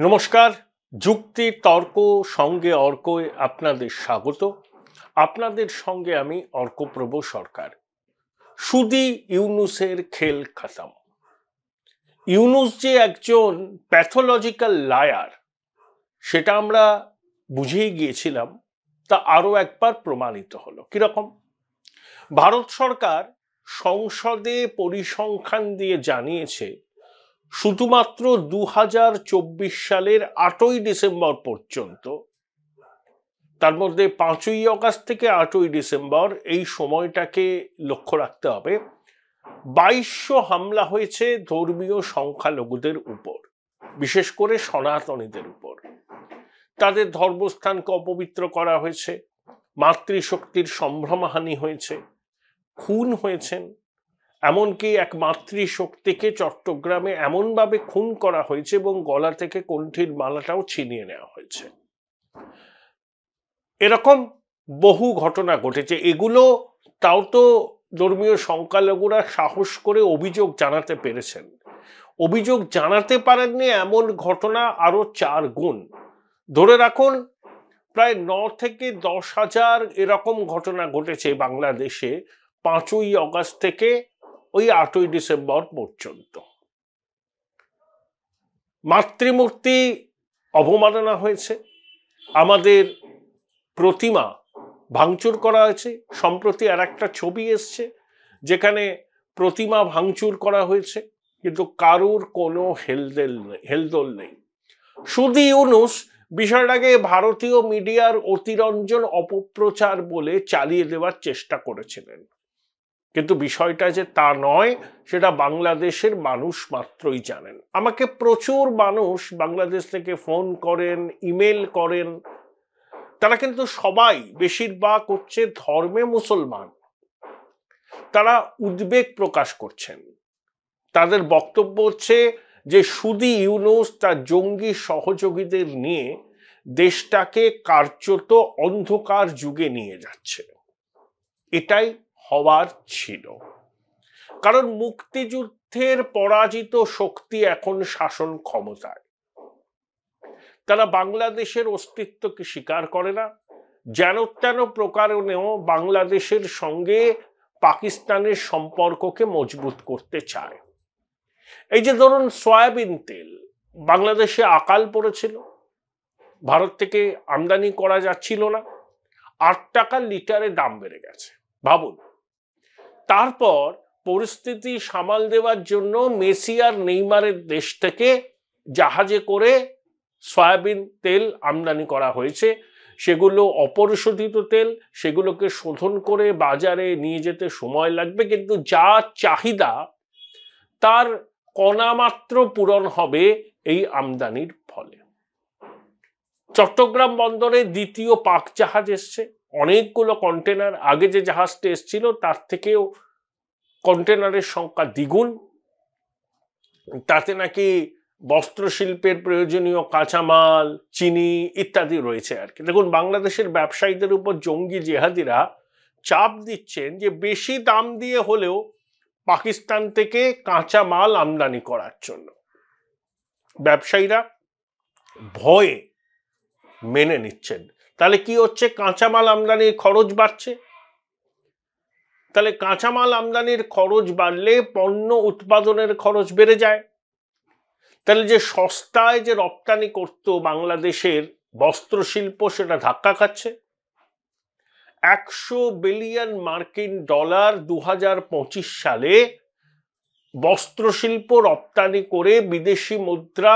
নমস্কার। যুক্তি তর্ক সঙ্গে অর্কয় আপনাদের স্বাগত। আপনাদের সঙ্গে আমি অর্কপ্রভ সরকার। শুধু ইউনূসের খেল খতম। ইউনূস যে একজন প্যাথোলজিক্যাল লায়ার সেটা আমরা বুঝেই গিয়েছিলাম, তা আরও একবার প্রমাণিত হলো। কিরকম? ভারত সরকার সংসদে পরিসংখ্যান দিয়ে জানিয়েছে শুধুমাত্র 2024 সালের 8ই ডিসেম্বর পর্যন্ত, তার মধ্যে 5ই অগাস্ট থেকে 8ই ডিসেম্বর এই সময়টাকে লক্ষ্য রাখতে হবে, 2200 হামলা হয়েছে ধর্মীয় সংখ্যালঘুদের উপর, বিশেষ করে সনাতনীদের উপর। তাদের ধর্মস্থানকে অপবিত্র করা হয়েছে, মাতৃশক্তির সম্ভ্রমহানি হয়েছে, খুন হয়েছেন। এমনকি এক মাতৃশক্তিকে চট্টগ্রামে এমনভাবে খুন করা হয়েছে এবং গলা থেকে কণ্ঠীর মালাটাও ছিনিয়ে নেওয়া হয়েছে। এরকম বহু ঘটনা ঘটেছে। এগুলো তাও তো ধর্মীয় সংখ্যালঘুরা সাহস করে অভিযোগ জানাতে পেরেছেন। অভিযোগ জানাতে পারেননি এমন ঘটনা আরো 4 গুণ। ধরে রাখুন প্রায় 9 থেকে 10,000 এরকম ঘটনা ঘটেছে বাংলাদেশে 5ই অগাস্ট থেকে ওই 8ই ডিসেম্বর পর্যন্ত। মাতৃমূর্তি অবমাননা হয়েছে, আমাদের প্রতিমা ভাঙচুর করা হয়েছে। সম্প্রতি আর একটা ছবি এসছে যেখানে প্রতিমা ভাঙচুর করা হয়েছে, কিন্তু কারুর কোনো হেলদোল নেই। শুধু ইউনূস বিষয়টাকে ভারতীয় মিডিয়ার অতিরঞ্জন অপপ্রচার বলে চালিয়ে দেওয়ার চেষ্টা করেছিলেন, কিন্তু বিষয়টা যে তা নয় সেটা বাংলাদেশের মানুষ মাত্রই জানেন। আমাকে প্রচুর মানুষ বাংলাদেশ থেকে ফোন করেন, ইমেল করেন। তারা কিন্তু সবাই বেশিরভাগ হচ্ছে ধর্মে মুসলমান। তারা উদ্বেগ প্রকাশ করছেন। তাদের বক্তব্য হচ্ছে যে শুধু ইউনূস তার জঙ্গি সহযোগীদের নিয়ে দেশটাকে কার্যত অন্ধকার যুগে নিয়ে যাচ্ছে। এটাই হওয়ার ছিল, কারণ মুক্তিযুদ্ধের পরাজিত শক্তি এখন শাসন ক্ষমতায়। তারা বাংলাদেশের অস্তিত্বকে স্বীকার করে না, যেন তেন প্রকারেও বাংলাদেশের সঙ্গে পাকিস্তানের সম্পর্ককে মজবুত করতে চায়। এই যে ধরুন সয়াবিন তেল, বাংলাদেশে আকাল পড়েছিল, ভারত থেকে আমদানি করা যাচ্ছিল না, 8 টাকা লিটারে দাম বেড়ে গেছে। ভাবুন। তারপর পরিস্থিতি সামাল দেওয়ার জন্য মেসি আর নেইমারের দেশ থেকে জাহাজে করে সয়াবিন তেল আমদানি করা হয়েছে। সেগুলো অপরিশোধিত তেল, সেগুলোকে শোধন করে বাজারে নিয়ে যেতে সময় লাগবে, কিন্তু যা চাহিদা তার কণামাত্র পূরণ হবে এই আমদানির ফলে। চট্টগ্রাম বন্দরে দ্বিতীয় পাক জাহাজ এসছে, অনেকগুলো কন্টেনার। আগে যে জাহাজটা এসছিল তার থেকেও কন্টেনারের সংখ্যা দ্বিগুণ। তাতে নাকি বস্ত্রশিল্পের প্রয়োজনীয় কাঁচামাল, চিনি ইত্যাদি রয়েছে আর কি। দেখুন, বাংলাদেশের ব্যবসায়ীদের উপর জঙ্গি জেহাদিরা চাপ দিচ্ছেন যে বেশি দাম দিয়ে হলেও পাকিস্তান থেকে কাঁচা মাল আমদানি করার জন্য। ব্যবসায়ীরা ভয়ে মেনে নিচ্ছেন। তাহলে কি হচ্ছে? কাঁচামাল আমদানির খরচ বাড়ছে। তাহলে কাঁচামাল আমদানির খরচ বাড়লে পণ্য উৎপাদনের খরচ বেড়ে যায়। তাহলে যে সস্তায় যে রপ্তানি করত বাংলাদেশের বস্ত্রশিল্প, সেটা ধাক্কা খাচ্ছে। 100 বিলিয়ন মার্কিন ডলার 2025 সালে বস্ত্রশিল্প রপ্তানি করে বিদেশি মুদ্রা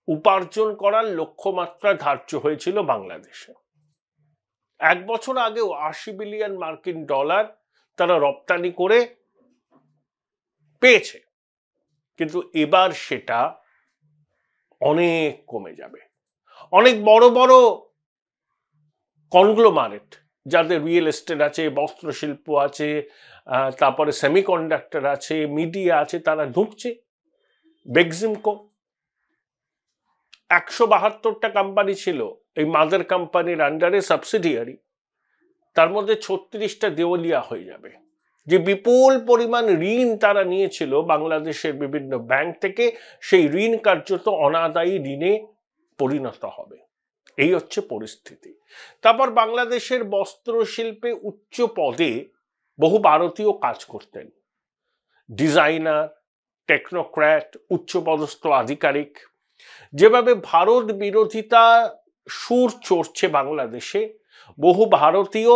উপার্জন করার লক্ষ্যমাত্রা ধার্য হয়েছিল বাংলাদেশে। 1 বছর আগেও 80 বিলিয়ন মার্কিন ডলার তারা রপ্তানি করে পেয়েছে, কিন্তু এবার সেটা অনেক কমে যাবে। অনেক বড় বড় কনগ্লোমারেট, যাদের রিয়েল এস্টেট আছে, বস্ত্রশিল্প আছে, তারপরে সেমিকন্ডাক্টর আছে, মিডিয়া আছে, তারা ঢুকছে। বেক্সিমকো 172টা কোম্পানি ছিল এই মাদার কোম্পানির আন্ডারে, সাবসিডিয়ারি। তার মধ্যে 36টা দেওয়ালিয়া হয়ে যাবে। যে বিপুল পরিমাণ ঋণ তারা নিয়েছিল বাংলাদেশের বিভিন্ন ব্যাংক থেকে, সেই ঋণ কার্যত অনাদায়ী ঋণে পরিণত হবে। এই হচ্ছে পরিস্থিতি। তারপর বাংলাদেশের বস্ত্র শিল্পে উচ্চ পদে বহু ভারতীয় কাজ করতেন, ডিজাইনার, টেকনোক্র্যাট, উচ্চপদস্থ আধিকারিক। যেভাবে ভারত বিরোধিতা সুর চড়ছে বাংলাদেশে, বহু ভারতীয়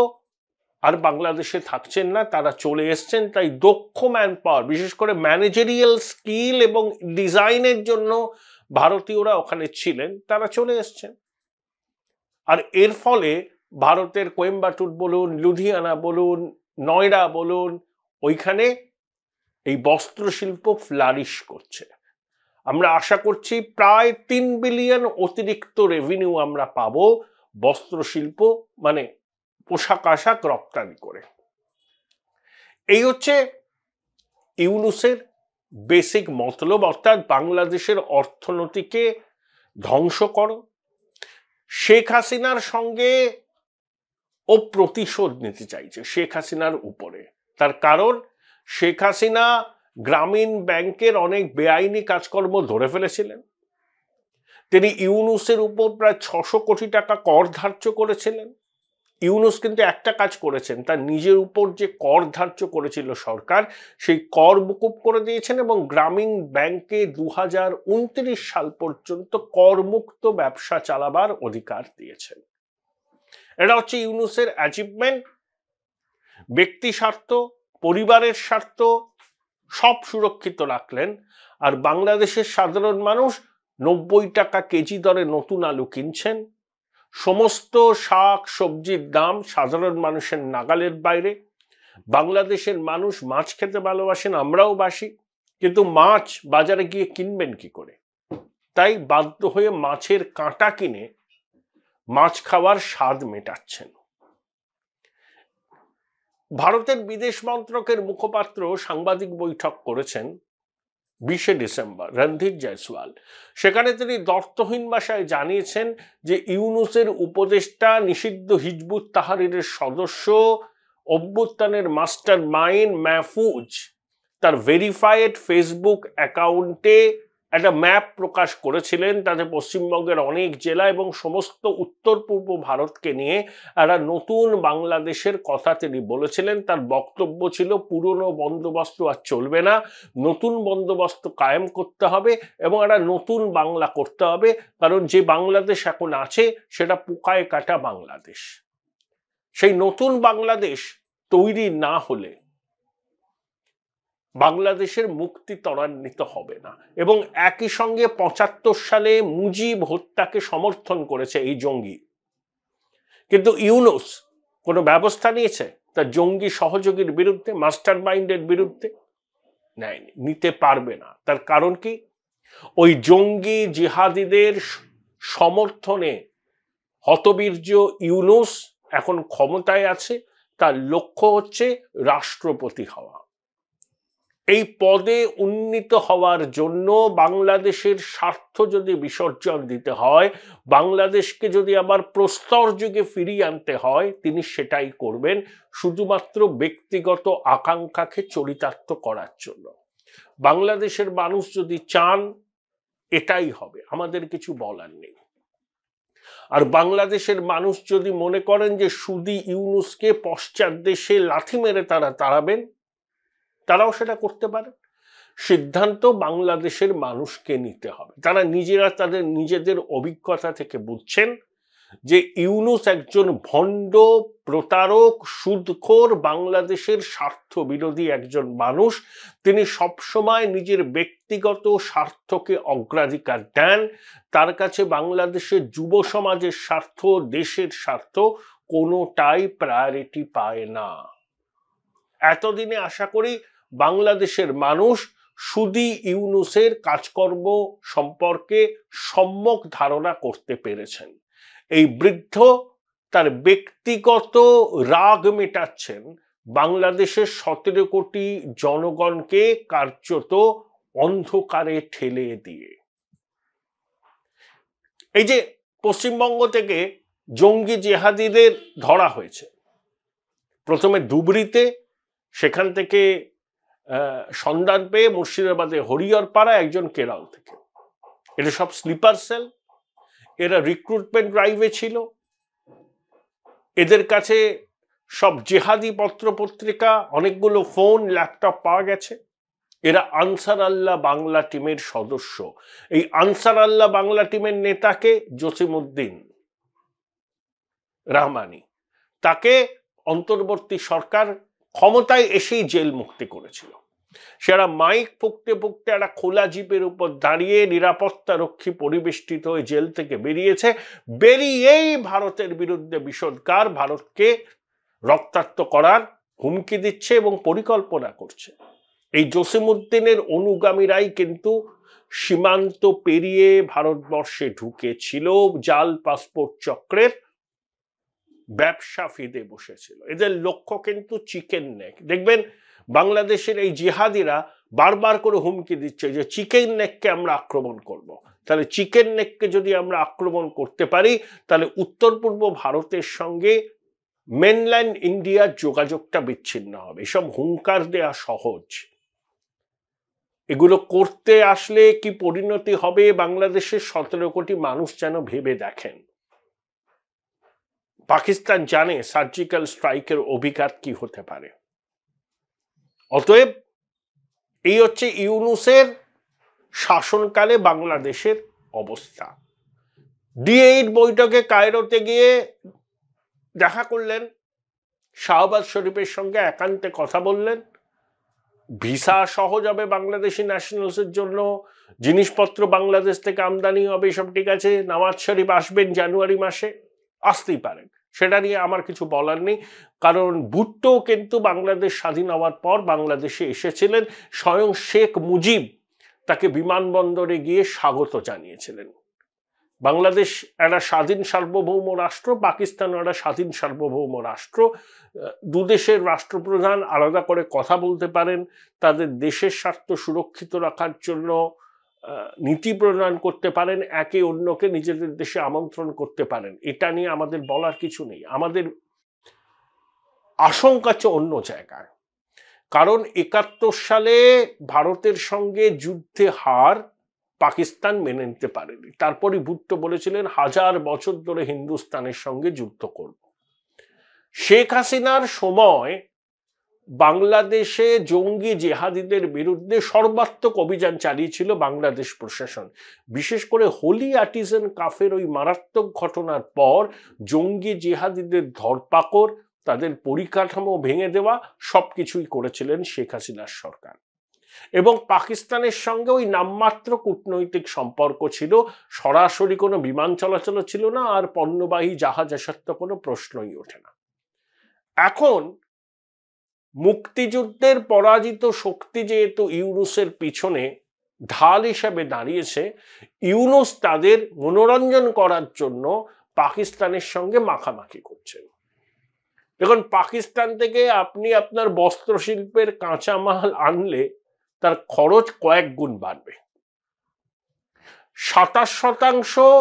আর বাংলাদেশে থাকছেন না, তারা চলে এসছেন। তাই দক্ষ ম্যান পাওয়ার, বিশেষ করে ম্যানেজারিয়াল স্কিল এবং ডিজাইনের জন্য ভারতীয়রা ওখানে ছিলেন, তারা চলে এসছেন। আর এর ফলে ভারতের কোয়েম্বাটুর বলুন, লুধিয়ানা বলুন, নয়ডা বলুন, ওইখানে এই বস্ত্র শিল্প ফ্লারিশ করছে। আমরা আশা করছি প্রায় 3 বিলিয়ন অতিরিক্ত রেভিনিউ আমরা পাবো বস্ত্র শিল্প মানে পোশাক আশাক রপ্তানি করে। এই হচ্ছে ইউনূসের বেসিক মতলব, অর্থাৎ বাংলাদেশের অর্থনীতিকে ধ্বংস করো। শেখ হাসিনার সঙ্গে ও প্রতিশোধ নিতে চাইছে শেখ হাসিনার উপরে। তার কারণ শেখ হাসিনা গ্রামীণ ব্যাংকের অনেক বেআইনি কাজকর্ম ধরে ফেলেছিলেন। তিনি ইউনূসের উপর প্রায় 600 কোটি টাকা কর ধার্য করেছিলেন। ইউনূস কিন্তু একটা কাজ করেছেন, তার নিজের উপর যে কর ধার্য করেছিল সরকার, সেই কর মুকুব করে দিয়েছেন এবং গ্রামীণ ব্যাংকে 2029 সাল পর্যন্ত করমুক্ত ব্যবসা চালাবার অধিকার দিয়েছেন। এটা হচ্ছে ইউনূসের অ্যাচিভমেন্ট। ব্যক্তি স্বার্থ, পরিবারের স্বার্থ সব সুরক্ষিত রাখলেন, আর বাংলাদেশের সাধারণ মানুষ 90 টাকা কেজি দরে নতুন আলু কিনছেন। সমস্ত শাক সবজির দাম সাধারণ মানুষের নাগালের বাইরে। বাংলাদেশের মানুষ মাছ খেতে ভালোবাসেন, আমরাও বাসি, কিন্তু মাছ বাজারে গিয়ে কিনবেন কি করে? তাই বাধ্য হয়ে মাছের কাঁটা কিনে মাছ খাওয়ার স্বাদ মেটাচ্ছেন। ভারতের বিদেশ মন্ত্রকের মুখপাত্র সাংবাদিক বৈঠক করেছেন 20 ডিসেম্বর, রণধীর জয়সওয়াল। সেখানে তিনি দর্থহীন ভাষায় জানিয়েছেন যে ইউনূসের উপদেষ্টা, নিষিদ্ধ হিজবুত তাহরিরের সদস্য, অভ্যুত্থানের মাস্টার মাইন্ড মাহফুজ তার ভেরিফাইড ফেসবুক অ্যাকাউন্টে একটা ম্যাপ প্রকাশ করেছিলেন। তাতে পশ্চিমবঙ্গের অনেক জেলা এবং সমস্ত উত্তর পূর্ব ভারতকে নিয়ে একটা নতুন বাংলাদেশের কথা তিনি বলেছিলেন। তার বক্তব্য ছিল পুরনো বন্দোবস্ত আর চলবে না, নতুন বন্দোবস্ত কায়েম করতে হবে এবং একটা নতুন বাংলা করতে হবে, কারণ যে বাংলাদেশ এখন আছে সেটা পোকায় কাটা বাংলাদেশ। সেই নতুন বাংলাদেশ তৈরি না হলে বাংলাদেশের মুক্তি ত্বরান্বিত হবে না। এবং একই সঙ্গে 75 সালে মুজিব হত্যাকে সমর্থন করেছে এই জঙ্গি, কিন্তু ইউনূস কোনো ব্যবস্থা নিয়েছে তার জঙ্গি সহযোগীর বিরুদ্ধে, মাস্টার মাইন্ডের বিরুদ্ধে? নেয়নি, নিতে পারবে না। তার কারণ কি? ওই জঙ্গি জিহাদিদের সমর্থনে হতবীর্য ইউনূস এখন ক্ষমতায় আছে। তার লক্ষ্য হচ্ছে রাষ্ট্রপতি হওয়া। এই পদে উন্নীত হওয়ার জন্য বাংলাদেশের স্বার্থ যদি বিসর্জন দিতে হয়, বাংলাদেশকে যদি আবার প্রস্তর যুগে ফিরিয়ে আনতে হয়, তিনি সেটাই করবেন, শুধুমাত্র ব্যক্তিগত আকাঙ্ক্ষাকে চরিতার্থ করার জন্য। বাংলাদেশের মানুষ যদি চান, এটাই হবে, আমাদের কিছু বলার নেই। আর বাংলাদেশের মানুষ যদি মনে করেন যে শুধু ইউনূসকে পশ্চাৎ দেশে লাথি মেরে তারা তাড়াবেন, তারাও সেটা করতে পারে। সিদ্ধান্ত বাংলাদেশের মানুষকে নিতে হবে। তারা নিজেরা তাদের নিজেদের অভিজ্ঞতা থেকে বুঝছেন যে ইউনূস একজন ভণ্ড, প্রতারক, সুদখোর, বাংলাদেশের স্বার্থ বিরোধী একজন মানুষ। তিনি সবসময় নিজের ব্যক্তিগত স্বার্থকে অগ্রাধিকার দেন। তার কাছে বাংলাদেশের যুব সমাজের স্বার্থ, দেশের স্বার্থ কোনোটাই প্রায়োরিটি পায় না। এতদিনে আশা করি বাংলাদেশের মানুষ শুধু ইউনূসের কাজকর্ম সম্পর্কে সম্যক ধারণা করতে পেরেছেন। এই বৃদ্ধ তার ব্যক্তিগত রাগ মেটাচ্ছেন বাংলাদেশের 17 কোটি জনগণকে কার্যত অন্ধকারে ঠেলে দিয়ে। এই যে পশ্চিমবঙ্গ থেকে জঙ্গি জেহাদিদের ধরা হয়েছে, প্রথমে ধুবড়িতে, সেখান থেকে সন্ধান পেয়ে মুর্শিদাবাদে হরিহরপাড়া, একজন কেরল থেকে। এটা সব স্লিপার সেল, এরা রিক্রুটমেন্ট ড্রাইভে ছিল, এদের কাছে সব জেহাদি পত্র পত্রিকা, অনেকগুলো ফোন, ল্যাপটপ পাওয়া গেছে। এরা আনসার আল্লাহ বাংলা টিমের সদস্য। এই আনসার আল্লাহ বাংলা টিমের নেতাকে জসিমউদ্দিন রহমানি, তাকে অন্তর্বর্তী সরকার ক্ষমতায় এসেই জেল মুক্তি করেছিল। সেরা মাইক ফুঁকতে ফুঁকতে একটা খোলা জিপের উপর দাঁড়িয়ে নিরাপত্তা রক্ষী পরিবেষ্টিত হয়ে জেল থেকে বেরিয়েছে। বেরিয়েই ভারতের বিরুদ্ধে বিষোদগার, ভারতকে রক্তাক্ত করার হুমকি দিচ্ছে এবং পরিকল্পনা করছে। এই জসিমউদ্দিনের অনুগামীরাই কিন্তু সীমান্ত পেরিয়ে ভারতবর্ষে ঢুকেছিল, জাল পাসপোর্ট চক্রের ব্যবসা ফিদে বসেছিল। এদের লক্ষ্য কিন্তু চিকেন নেক। দেখবেন বাংলাদেশের এই জিহাদিরা বারবার করে হুমকি দিচ্ছে যে চিকেন নেককে আমরা আক্রমণ করব। তাহলে চিকেন নেককে যদি আমরা আক্রমণ করতে পারি, তাহলে উত্তর পূর্ব ভারতের সঙ্গে মেনল্যান্ড ইন্ডিয়ার যোগাযোগটা বিচ্ছিন্ন হবে। এসব হুঙ্কার দেয়া সহজ, এগুলো করতে আসলে কি পরিণতি হবে বাংলাদেশের 17 কোটি মানুষ যেন ভেবে দেখেন। পাকিস্তান জানে সার্জিক্যাল স্ট্রাইকের অভিঘাত কি হতে পারে। অতএব এই হচ্ছে ইউনূসের শাসনকালে বাংলাদেশের অবস্থা। D8 বৈঠকে কায়রোতে গিয়ে দেখা করলেন, শাহবাজ শরীফের সঙ্গে একান্তে কথা বললেন, ভিসা সহজ হবে বাংলাদেশি ন্যাশনালসের জন্য, জিনিসপত্র বাংলাদেশ থেকে আমদানি হবে, সব ঠিক আছে। নওয়াজ শরীফ আসবেন জানুয়ারি মাসে, আসতেই পারেন, সেটা নিয়ে আমার কিছু বলার নেই। কারণ ভুট্টো কিন্তু বাংলাদেশ স্বাধীন হওয়ার পর বাংলাদেশে এসেছিলেন, স্বয়ং শেখ মুজিব তাকে বিমানবন্দরে গিয়ে স্বাগত জানিয়েছিলেন। বাংলাদেশ একটা স্বাধীন সার্বভৌম রাষ্ট্র, পাকিস্তানও একটা স্বাধীন সার্বভৌম রাষ্ট্র। দুদেশের রাষ্ট্রপ্রধান আলাদা করে কথা বলতে পারেন, তাদের দেশের স্বার্থ সুরক্ষিত রাখার জন্য নীতি প্রণয়ন করতে পারেন, একে অন্যকে নিজেদের দেশে আমন্ত্রণ করতে পারেন। এটা নিয়ে আমাদের বলার কিছু নেই। আমাদের আশঙ্কা হচ্ছে অন্য জায়গায়। কারণ 71 সালে ভারতের সঙ্গে যুদ্ধে হার পাকিস্তান মেনে নিতে পারেনি। তারপরে ভুট্টো বলেছিলেন 1000 বছর ধরে হিন্দুস্তানের সঙ্গে যুদ্ধ করব। শেখ হাসিনার সময় বাংলাদেশে জঙ্গি জেহাদিদের বিরুদ্ধে সর্বাত্মক অভিযান চালিয়েছিল বাংলাদেশ প্রশাসন। বিশেষ করে হোলি আর্টিজান কাফের ওই মারাত্মক ঘটনার পর জঙ্গি জেহাদিদের ধরপাকড়, তাদের পরিকাঠামো ভেঙে দেওয়া, সবকিছুই করেছিলেন শেখ হাসিনার সরকার। এবং পাকিস্তানের সঙ্গে ওই নামমাত্র কূটনৈতিক সম্পর্ক ছিল, সরাসরি কোনো বিমান চলাচল ছিল না, আর পণ্যবাহী জাহাজ আসার তো কোনো প্রশ্নই ওঠে না। এখন মুক্তিযুদ্ধের পরাজিত শক্তি যেহেতু ইউনূসের পিছনে ঢাল হিসাবে দাঁড়িয়েছে, ইউনূস তাদের মনোরঞ্জন করার জন্য পাকিস্তানের সঙ্গে মাখামাখি করছেন। এখন পাকিস্তান থেকে আপনি আপনার বস্ত্রশিল্পের কাঁচামাল আনলে তার খরচ কয়েক গুণ বাড়বে। 27%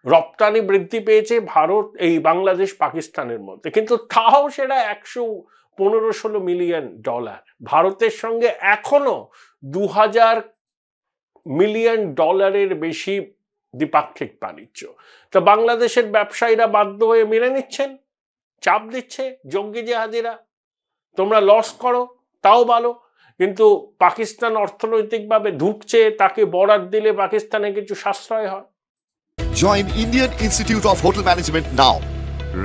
রপ্তানি বৃদ্ধি পেয়েছে ভারত এই বাংলাদেশ পাকিস্তানের মধ্যে, কিন্তু তাও সেটা 115-16 মিলিয়ন ডলার। ভারতের সঙ্গে এখনো 2000 মিলিয়ন ডলারের বেশি দ্বিপাক্ষিক বাণিজ্য। তো বাংলাদেশের ব্যবসায়ীরা বাধ্য হয়ে মেনে নিচ্ছেন, চাপ দিচ্ছে জঙ্গি জেহাদিরা, তোমরা লস করো তাও ভালো, কিন্তু পাকিস্তান অর্থনৈতিকভাবে ঢুকছে, তাকে বর্ডার দিলে পাকিস্তানে কিছু সাশ্রয় হয়। Join Indian Institute of Hotel Management now.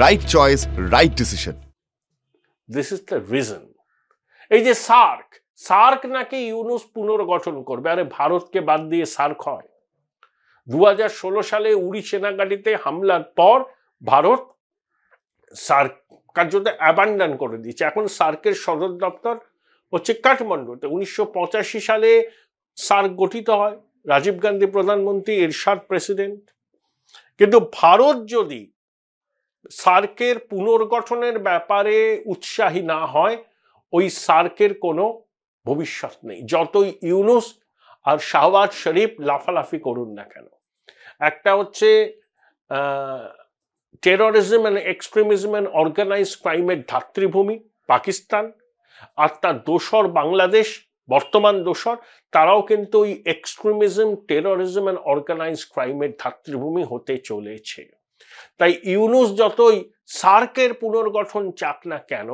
Right choice, right decision. This is the reason. এই যে সার্ক নাকি ইউনূস পুনর্গঠন করবে। আরে ভারতকে বাদ দিয়ে সার্ক হয়? 2016 সালে উড়ি সেনাঘাঁটিতে হামলার পর ভারত সার্ক কার্যত অ্যাবান্ডন করে দিয়েছে। এখন সার্কের সদর দপ্তর হচ্ছে কাঠমান্ডুতে। 1985 সালে সার্ক গঠিত হয়, রাজীব গান্ধী প্রধানমন্ত্রী, এরশাদ প্রেসিডেন্ট। কিন্তু ভারত যদি সার্কের পুনর্গঠনের ব্যাপারে উৎসাহী না হয়, ওই সার্কের কোনো ভবিষ্যৎ নেই, যতই ইউনূস আর শাহবাজ শরীফ লাফালাফি করুন না কেন। একটা হচ্ছে terrorism and extremism and organized ক্রাইমের ধাত্রীভূমি পাকিস্তান, আর তার দোসর বাংলাদেশ, বর্তমান দোসর, তারাও কিন্তু ওই এক্সট্রিমিজম, টেরোরিজম অ্যান্ড অর্গানাইজ ক্রাইমের ধাত্রীভূমি হতে চলেছে। তাই ইউনূস যতই সার্কের পুনর্গঠন চাক না কেন,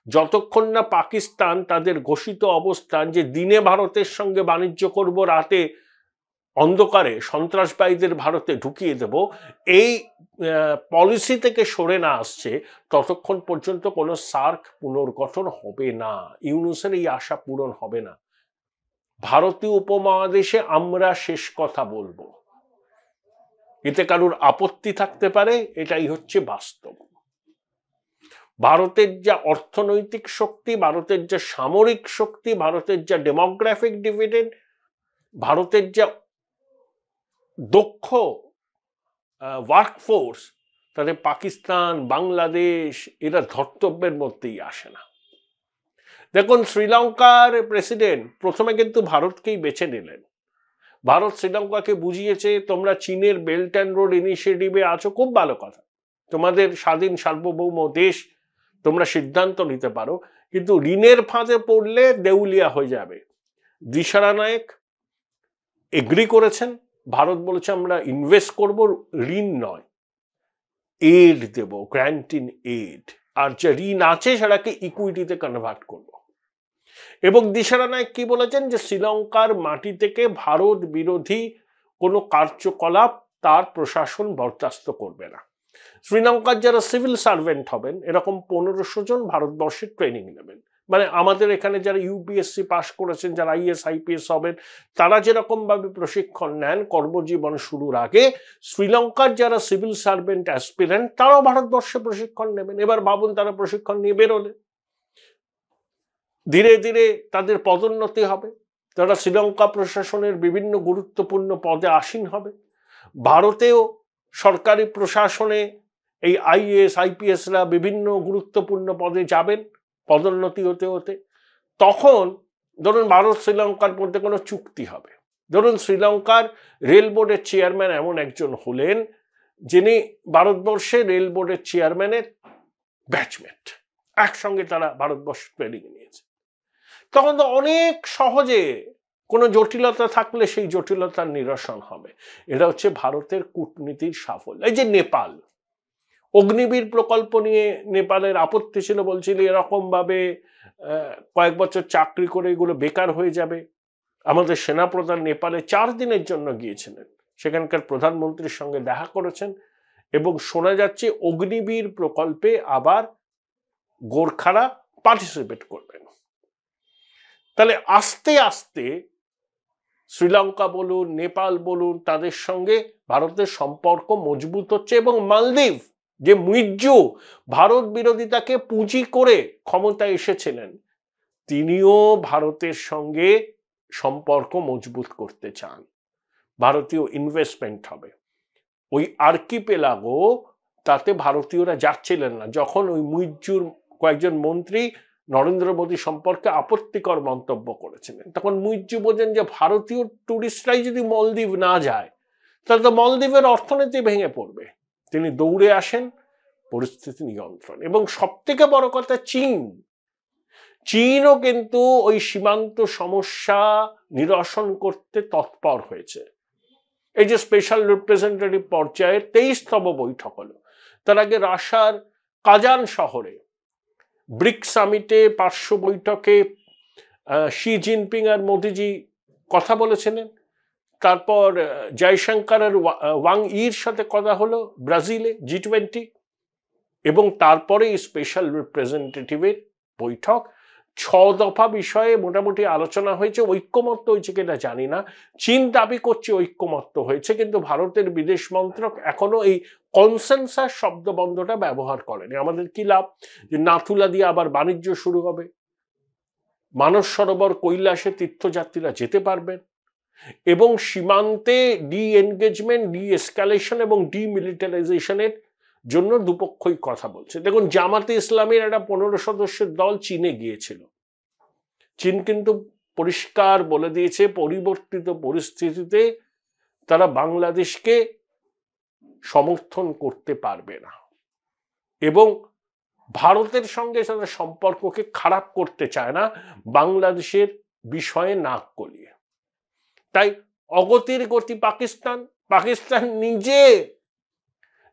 যতক্ষণ না পাকিস্তান তাদের ঘোষিত অবস্থান যে দিনে ভারতের সঙ্গে বাণিজ্য করব, রাতে অন্ধকারে সন্ত্রাসবাদীদের ভারতে ঢুকিয়ে দেব, এই পলিসি থেকে সরে না আসছে, ততক্ষণ পর্যন্ত কোনো সার্ক পুনর্গঠন হবে না। ইউনূসের এই আশা পূরণ হবে না। ভারতীয় উপমহাদেশে আমরা শেষ কথা বলবো, এতে কারোর আপত্তি থাকতে পারে, এটাই হচ্ছে বাস্তব। ভারতের যা অর্থনৈতিক শক্তি, ভারতের যা সামরিক শক্তি, ভারতের যা ডেমোগ্রাফিক ডিভিডেন্ড, ভারতের যা দক্ষ ওয়ার্কফোর্স, তাতে পাকিস্তান, বাংলাদেশ এরা ধর্তব্যের মধ্যেই আসে না। দেখুন, শ্রীলঙ্কার প্রেসিডেন্ট প্রথমে কিন্তু ভারতকেই বেছে নিলেন। ভারত শ্রীলঙ্কাকে বুঝিয়েছে, তোমরা চীনের বেল্ট অ্যান্ড রোড ইনিশিয়েটিভে আছো, খুব ভালো কথা, তোমাদের স্বাধীন সার্বভৌম দেশ, তোমরা সিদ্ধান্ত নিতে পারো, কিন্তু ঋণের ফাঁদে পড়লে দেউলিয়া হয়ে যাবে। দিশারা নায়েক এগ্রি করেছেন, ভারত বলেছে আমরা ইনভেস্ট করব, ঋণ নয়, এড দেব, গ্র্যান্টিন এড, আর যে ঋণ আছে সেটাকে ইকুইটিতে কনভার্ট করব। এবং দিশারা নায়েক কি বলেছেন, যে শ্রীলঙ্কার মাটি থেকে ভারত বিরোধী কোনো কার্যকলাপ তার প্রশাসন বরদাস্ত করবে না। শ্রীলঙ্কার যারা সিভিল সার্ভেন্ট হবেন, এরকম 1500 জন ভারতবর্ষের ট্রেনিং নেবেন। মানে আমাদের এখানে যারা ইউপিএসসি পাশ করেছেন, যারা আইএস আইপিএস হবেন, তারা যেরকম ভাবে প্রশিক্ষণ নেন কর্মজীবন শুরুর আগে, শ্রীলঙ্কার যারা সিভিল সার্ভেন্ট অ্যাসপিরেন্ট তারাও ভারতবর্ষে প্রশিক্ষণ নেবেন। এবার ভাবুন, তারা প্রশিক্ষণ নিয়ে বেরোলে ধীরে ধীরে তাদের পদোন্নতি হবে, তারা শ্রীলঙ্কা প্রশাসনের বিভিন্ন গুরুত্বপূর্ণ পদে আসীন হবে। ভারতেও সরকারি প্রশাসনে এই আইএস আইপিএসরা বিভিন্ন গুরুত্বপূর্ণ পদে যাবেন পদোন্নতি হতে হতে। তখন ধরুন ভারত শ্রীলঙ্কার মধ্যে কোনো চুক্তি হবে, ধরুন শ্রীলঙ্কার রেল বোর্ডের চেয়ারম্যান এমন একজন হলেন যিনি ভারতবর্ষে রেল বোর্ডের চেয়ারম্যানের ব্যাচমেট, একসঙ্গে তারা ভারতবর্ষ ট্রেনিং নিয়েছে। তখন তো অনেক সহজে কোনো জটিলতা থাকলে সেই জটিলতার নিরসন হবে। এটা হচ্ছে ভারতের কূটনীতির সাফল্য। এই যে নেপাল অগ্নিবীর প্রকল্প নিয়ে নেপালের আপত্তি ছিল, বলছিল এরকম ভাবে কয়েক বছর চাকরি করে এগুলো বেকার হয়ে যাবে। আমাদের সেনাপ্রধান নেপালে 4 দিনের জন্য গিয়েছিলেন, সেখানকার প্রধানমন্ত্রীর সঙ্গে দেখা করেছেন, এবং শোনা যাচ্ছে অগ্নিবীর প্রকল্পে আবার গোর্খারা পার্টিসিপেট করবেন। তাহলে আস্তে আস্তে শ্রীলঙ্কা বলুন, নেপাল বলুন, তাদের সঙ্গে ভারতের সম্পর্ক মজবুত হচ্ছে। এবং মালদ্বীপ, যে মুইজ্জু ভারত বিরোধিতাকে পুঁজি করে ক্ষমতায় এসেছিলেন, তিনিও ভারতের সঙ্গে সম্পর্ক মজবুত করতে চান। ভারতীয় ইনভেস্টমেন্ট হবে। ওই আর্কিপেলাগো, তাতে ভারতীয়রা যাচ্ছিলেন না। যখন ওই মুইজ্জুর কয়েকজন মন্ত্রী নরেন্দ্র মোদী সম্পর্কে আপত্তিকর মন্তব্য করেছিলেন, তখন মুইজ্জু বোঝেন যে ভারতীয় টুরিস্টরাই যদি মলদ্বীপ না যায়, তাহলে তো মলদ্বীপের অর্থনীতি ভেঙে পড়বে। তিনি দৌড়ে আসেন পরিস্থিতি নিয়ন্ত্রণ। এবং সব থেকে বড় কথা, চীনও কিন্তু ওই সীমান্ত সমস্যা নিরসন করতে তৎপর হয়েছে। এই যে স্পেশাল রিপ্রেজেন্টেটিভ পর্যায়ের 23তম বৈঠক হলো, তার আগে রাশিয়ার কাজান শহরে ব্রিক্স সামিটে 500 বৈঠকে শি জিনপিং আর মোদিজি কথা বলেছিলেন। তারপর জয়শঙ্কর আর ওয়াং ইর সাথে কথা হলো ব্রাজিলে G20, এবং তারপরে স্পেশাল রিপ্রেজেন্টেটিভের বৈঠক। 6 দফা বিষয়ে মোটামুটি আলোচনা হয়েছে। ঐক্যমত্য হয়েছে কিনা জানি না, চীন দাবি করছে ঐক্যমত্য হয়েছে, কিন্তু ভারতের বিদেশ মন্ত্রক এখনো এই কনসেনসাস শব্দবন্ধটা ব্যবহার করেনি। আমাদের কি লাভ যে নাথুলা দিয়ে আবার বাণিজ্য শুরু হবে, মানস সরোবর কৈলাসে তীর্থযাত্রীরা যেতে পারবেন, এবং সীমান্তে ডি এনগেজমেন্ট, ডি এসকালেশন এবং ডিমিলিটারাইজেশনের জন্য দুপক্ষই কথা বলছে। দেখুন, জামাতে ইসলামের একটা 15 সদস্যের দল চীনে গিয়েছিল। চীন কিন্তু পরিষ্কার বলে দিয়েছে পরিবর্তিত পরিস্থিতিতে তারা বাংলাদেশকে সমর্থন করতে পারবে না, এবং ভারতের সঙ্গে তাদের সম্পর্ককে খারাপ করতে চায় না বাংলাদেশের বিষয়ে নাক গলিয়ে। তাই অগতির গতি পাকিস্তান, পাকিস্তান নিজে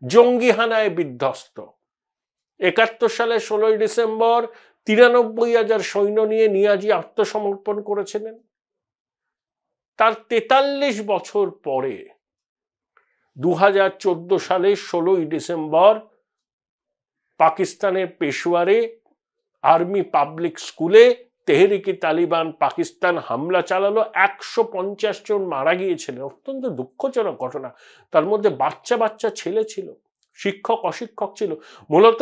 জঙ্গি হানায় বিধ্বস্ত। 71 সালে 16 ডিসেম্বর 93,000 সৈন্য নিয়ে নিয়াজি আত্মসমর্পণ করেছিলেন। তার 43 বছর পরে 2014 সালে 16 ডিসেম্বর পাকিস্তানের পেশোয়ারে আর্মি পাবলিক স্কুলে তেহরিকে তালিবান পাকিস্তান হামলা চালালো। 150 জন মারা গিয়েছিলেন। অত্যন্ত দুঃখজনক ঘটনা। তার মধ্যে বাচ্চা বাচ্চা ছেলে ছিল, শিক্ষক অশিক্ষক ছিল। মূলত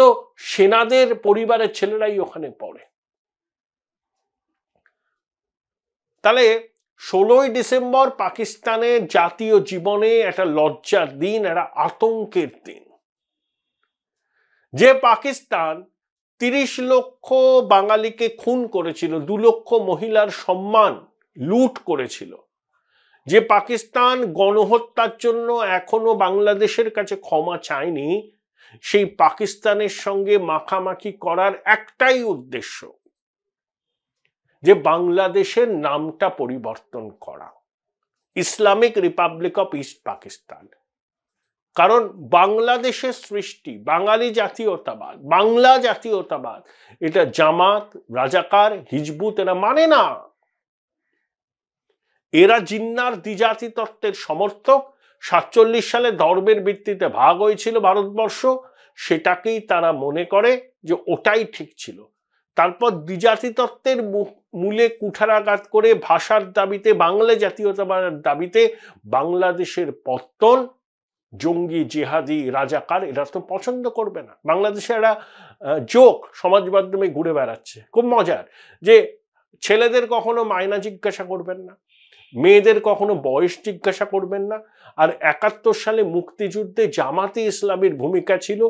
সেনাদের পরিবারের ছেলেরাই ওখানে পড়ে। তাহলে 16 ডিসেম্বর পাকিস্তানের জাতীয় জীবনে একটা লজ্জার দিন, একটা আতঙ্কের দিন। যে পাকিস্তান 30 লক্ষ বাঙালিকে খুন করেছিল, 2 লক্ষ মহিলার সম্মান লুট করেছিল, যে পাকিস্তান গণহত্যার জন্য এখনো বাংলাদেশের কাছে ক্ষমা চায়নি, সেই পাকিস্তানের সঙ্গে মাখামাখি করার একটাই উদ্দেশ্য, যে বাংলাদেশের নামটা পরিবর্তন করা, Islamic Republic of east Pakistan. কারণ বাংলাদেশের সৃষ্টি বাঙালি জাতীয়তাবাদ, বাংলা জাতীয়তাবাদ, এটা জামাত, রাজাকার, হিজবুত এরা মানে না। এরা জিন্নার দ্বিজাতি তত্ত্বের সমর্থক। 47 সালে ধর্মের ভিত্তিতে ভাগ হয়েছিল ভারতবর্ষ, সেটাকেই তারা মনে করে যে ওটাই ঠিক ছিল। তারপর দ্বিজাতি তত্ত্বের মূলে কুঠারাঘাত করে ভাষার দাবিতে, বাংলা জাতীয়তাবাদের দাবিতে বাংলাদেশের পত্তন। জঙ্গি, জিহাদি, রাজাকার এরা তো পছন্দ করবে না। বাংলাদেশে এরা জোক সমাজ মাধ্যমে ঘুরে বেড়াচ্ছে, খুব মজার, যে ছেলেদের কখনো মায়না জিজ্ঞাসা করবেন না, মেয়েদের কখনো বয়স জিজ্ঞাসা করবেন না। আর 71 সালে মুক্তিযুদ্ধে জামাতে ইসলামীর ভূমিকা ছিল,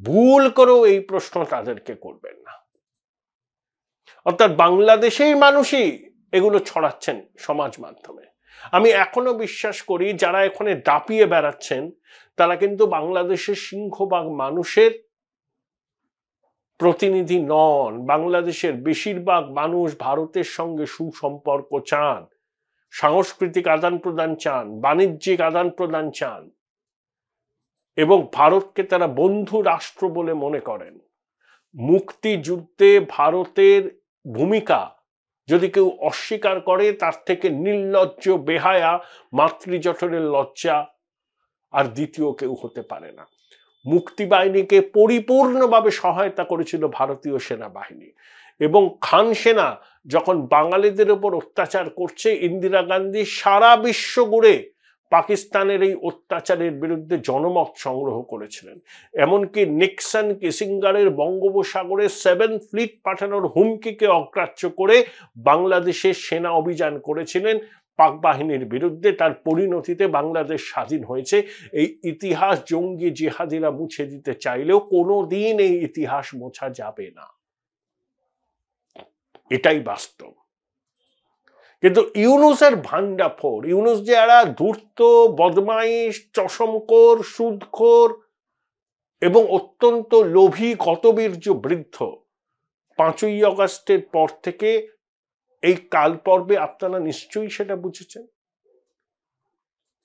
ভুল করেও এই প্রশ্ন তাদেরকে করবেন না। অর্থাৎ বাংলাদেশেই মানুষই এগুলো ছড়াচ্ছেন সমাজ মাধ্যমে। আমি এখনো বিশ্বাস করি যারা এখানে দাপিয়ে বেড়াচ্ছেন তারা কিন্তু বাংলাদেশের সিংহভাগ মানুষের প্রতিনিধি নন। বাংলাদেশের বেশিরভাগ মানুষ ভারতের সঙ্গে সুসম্পর্ক চান, সাংস্কৃতিক আদান প্রদান চান, বাণিজ্যিক আদান প্রদান চান, এবং ভারতকে তারা বন্ধু রাষ্ট্র বলে মনে করেন। মুক্তিযুদ্ধে ভারতের ভূমিকা যদি কেউ অস্বীকার করে, তার থেকে নির্লজ্জ, বেহায়া, মাতৃজঠরের লজ্জা আর দ্বিতীয় কেউ হতে পারে না। মুক্তিবাহিনীকে পরিপূর্ণভাবে সহায়তা করেছিল ভারতীয় সেনাবাহিনী, এবং খান সেনা যখন বাঙালিদের উপর অত্যাচার করছে, ইন্দিরা গান্ধী সারা বিশ্ব ঘুরে পাকিস্তানের এই অত্যাচারের বিরুদ্ধে জনমত সংগ্রহ করেছিলেন। এমনকি নিক্সন কিসিঙ্গারের বঙ্গোপসাগরে 7 ফ্লিট পাঠানোর হুমকিকে অগ্রাহ্য করে বাংলাদেশের সেনা অভিযান করেছিলেন পাক বাহিনীর বিরুদ্ধে। তার পরিণতিতে বাংলাদেশ স্বাধীন হয়েছে। এই ইতিহাস জঙ্গি জিহাদিরা মুছে দিতে চাইলেও কোনোদিন এই ইতিহাস মোছা যাবে না, এটাই বাস্তব। কিন্তু ইউনুসের ভান্ডাফোর, ইউনুস যে এরা ধূর্ত, বদমাইশ, চশমখোর, সুদখোর এবং অত্যন্ত লোভী গতবীর্য বৃদ্ধ, 5ই আগস্টের পর থেকে এই কাল পর্বে আপনারা নিশ্চয়ই সেটা বুঝেছেন।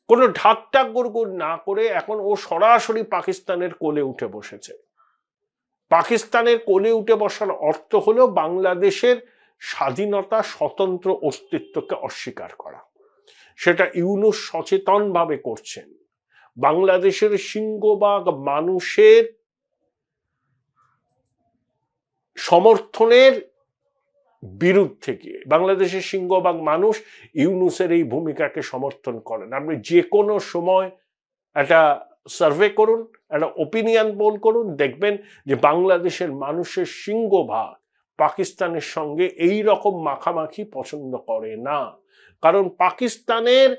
কোনো ঢাকঢাক গুড়গুড় না করে এখন ও সরাসরি পাকিস্তানের কোলে উঠে বসেছে। পাকিস্তানের কোলে উঠে বসার অর্থ হলো বাংলাদেশের স্বাধীনতা, স্বতন্ত্র অস্তিত্বকে অস্বীকার করা। সেটা ইউনুস সচেতনভাবে করছেন। বাংলাদেশের সিংহভাগ মানুষের সমর্থনের বিরুদ্ধে গিয়ে বাংলাদেশের সিংহভাগ মানুষ ইউনুসের এই ভূমিকাকে সমর্থন করেন। আপনি যে কোনো সময় একটা সার্ভে করুন, একটা ওপিনিয়ন পোল করুন, দেখবেন যে বাংলাদেশের মানুষের সিংহভাগ পাকিস্তানের সঙ্গে এই রকম মাখামাখি পছন্দ করে না। কারণ পাকিস্তানের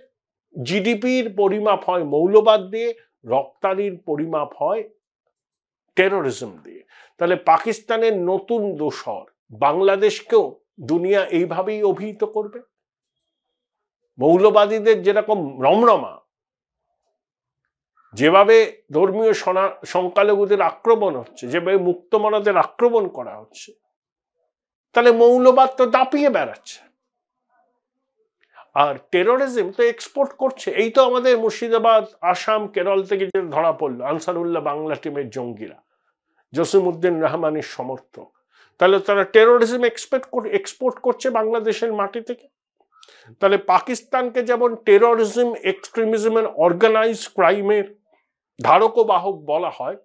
জিডিপির পরিমাপ হয় মৌলবাদ দিয়ে, রপ্তানির পরিমাপ হয় টেরোরিজম দিয়ে। তাহলে পাকিস্তানের নতুন দোসর বাংলাদেশকেও দুনিয়া এইভাবেই অভিহিত করবে। মৌলবাদীদের যেরকম রমরমা, যেভাবে ধর্মীয় সংখ্যালঘুদের আক্রমণ হচ্ছে, যেভাবে মুক্তমনাদের আক্রমণ করা হচ্ছে, তাহলে মৌলবাদ তো দাপিয়ে বেড়াচ্ছে। আর টেরোরিজম তো এক্সপোর্ট করছে। এই তো আমাদের মুর্শিদাবাদ, আসাম, কেরল থেকে যে ধরা পড়লো আনসারুল্লাহ বাংলা টিমের জঙ্গিরা, জসিমউদ্দিন রহমানের সমর্থক, তাহলে তারা টেরোরিজম এক্সপোর্ট করছে বাংলাদেশের মাটি থেকে। তাহলে পাকিস্তানকে যেমন টেরোরিজম, এক্সট্রিমিজমের, অর্গানাইজ ক্রাইমের ধারক ও বাহক বলা হয়,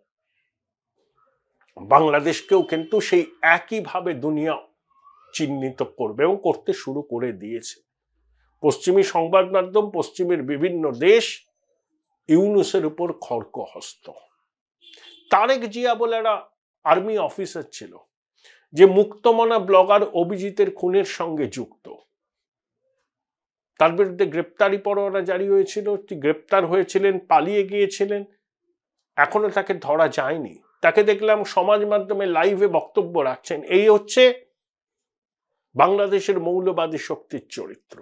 বাংলাদেশকেও কিন্তু সেই একইভাবে দুনিয়া চিহ্নিত করবে এবং করতে শুরু করে দিয়েছে। পশ্চিমী সংবাদ মাধ্যম, পশ্চিমের বিভিন্ন দেশ ইউনূসের উপর খড়গহস্ত। তারেক জিয়া বলে একটা আর্মি অফিসার ছিল, যে মুক্তমনা ব্লগার অভিজিতের খুনের সঙ্গে যুক্ত। তার বিরুদ্ধে গ্রেপ্তারি পরোয়ানা জারি হয়েছিল, গ্রেপ্তার হয়েছিলেন, পালিয়ে গিয়েছিলেন, এখনো তাকে ধরা যায়নি। তাকে দেখলাম সমাজ মাধ্যমে লাইভে বক্তব্য রাখছেন। এই হচ্ছে বাংলাদেশের মৌলবাদী শক্তির চরিত্র।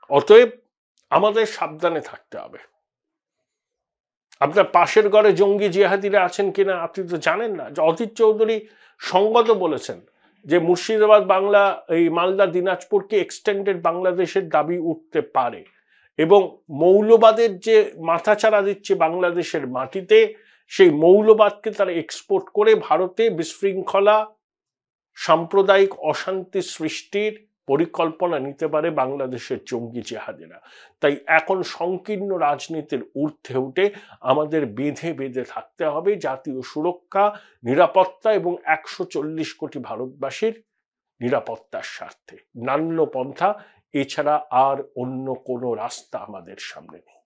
অতএব আমাদের সাবধানে থাকতে হবে। আপনার পাশের ঘরে জঙ্গি জিহাদিরা আছেন কিনা আপনি তো জানেন না। অধীর চৌধুরী সংবাদ বলেছেন যে মুর্শিদাবাদ, বাংলা, এই মালদা, দিনাজপুরকে এক্সটেন্ডেড বাংলাদেশের দাবি উঠতে পারে, এবং মৌলবাদের যে মাথাচাড়া দিচ্ছে বাংলাদেশের মাটিতে, সেই মৌলবাদকে তারা এক্সপোর্ট করে ভারতে বিশৃঙ্খলা, সাম্প্রদায়িক অশান্তি সৃষ্টির পরিকল্পনা নিতে পারে বাংলাদেশের জঙ্গি জিহাদিরা। তাই এখন সংকীর্ণ রাজনীতির ঊর্ধ্বে উঠে আমাদের বেঁধে বেঁধে থাকতে হবে জাতীয় সুরক্ষা, নিরাপত্তা এবং 140 কোটি ভারতবাসীর নিরাপত্তার স্বার্থে। নান্য পন্থা এছাড়া আর অন্য কোনো রাস্তা আমাদের সামনে নেই।